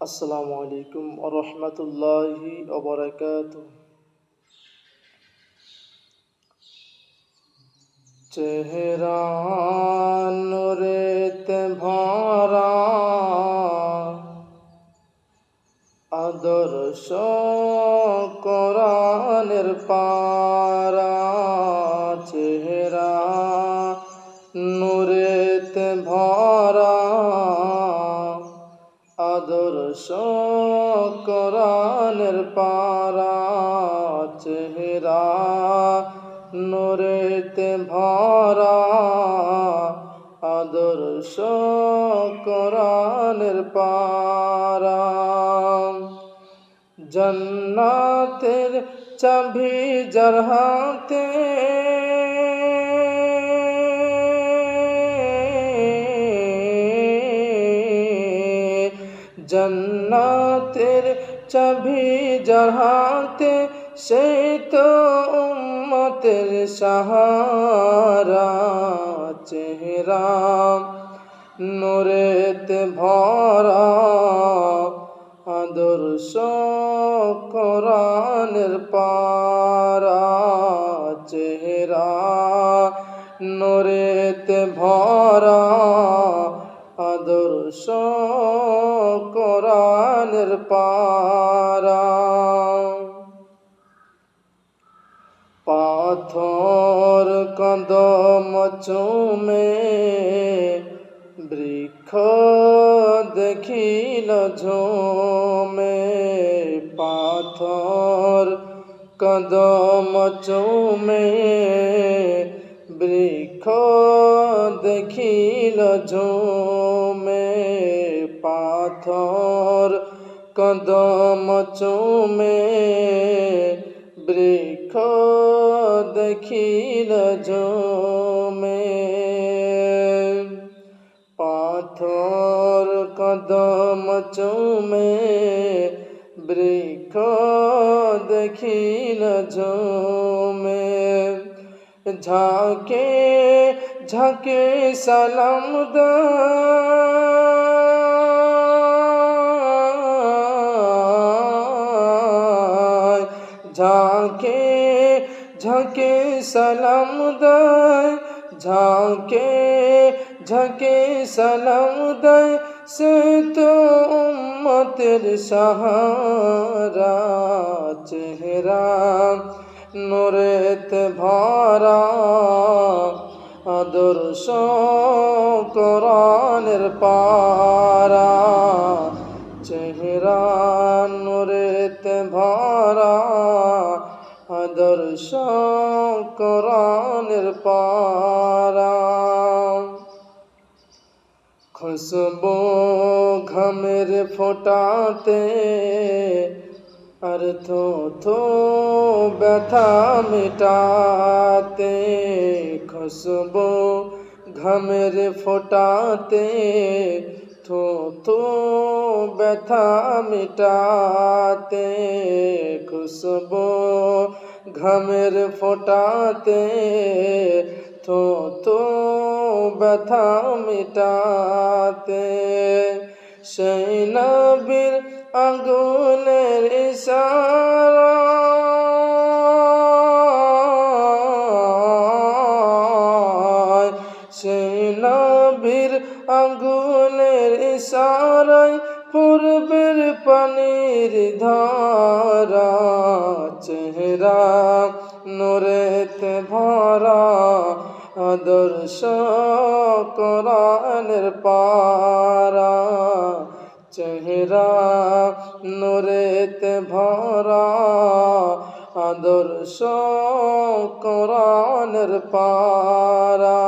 আসসালামু আলাইকুম ওয়া রাহমাতুল্লাহি ওয়া বারাকাতুহু। চেহারা নূরেতে ভরা, আদর্শ কোরআনের পারা। চেহারা নূরেতে ভরা, আদর্শ কোরআনের পারা। চেহারা নূরেতে ভরা, আদর্শ কোরআনের পারা। জান্নাতের চাবি যার হাতে, জান্নাতের চাবি যার হাতে, সেই তো উম্মতের সাহারা। চেহারা নূরেতে ভরা, আদর্শ কোরআনের পারা। চেহারা নূরেতে ভরা, আদর্শ কোরআনের পারা। পাথর কদম চুমে, বৃক্ষ দেখিল ঝুমে। পাথর কদম চুমে, বৃক্ষ দেখিল ঝুমে। পাথর কদম চুমে, বৃক্ষ দেখিল ঝুমে। পাথর কদম চুমে, বৃক্ষ দেখিল ঝুমে। ঝাঁকে ঝাঁকে সালাম দেয়, ঝাঁকে ঝাঁকে সালাম দেয়, ঝাঁকে ঝাঁকে সালাম দেয়। সে তো উম্মতের সাহারা। চেহারা নূরেতে ভরা, আদর্শ কোরআনের পারা। চেহারা নূরেতে ভরা, আদর্শ কোরআনের পারা। খুশবু ঘামের ফোঁটাতে, আর থো ব্যথা মিটাতে। খুশবু ঘামের ফোঁটাতে, থো ব্যথা মিটাতে। খুশবু ঘামের ফোঁটাতে, থো ব্যথা মিটাতে। সেই নবীর আগুনের ইশারায়, সেই নবীর আগুনের ইশারায় পূর্বের পানির ধারা। চেহারা নূরেতে ভরা, আদর্শ কোরআনের পারা। চেহারা নূরেতে ভরা, আদর্শ কোরআনের পারা।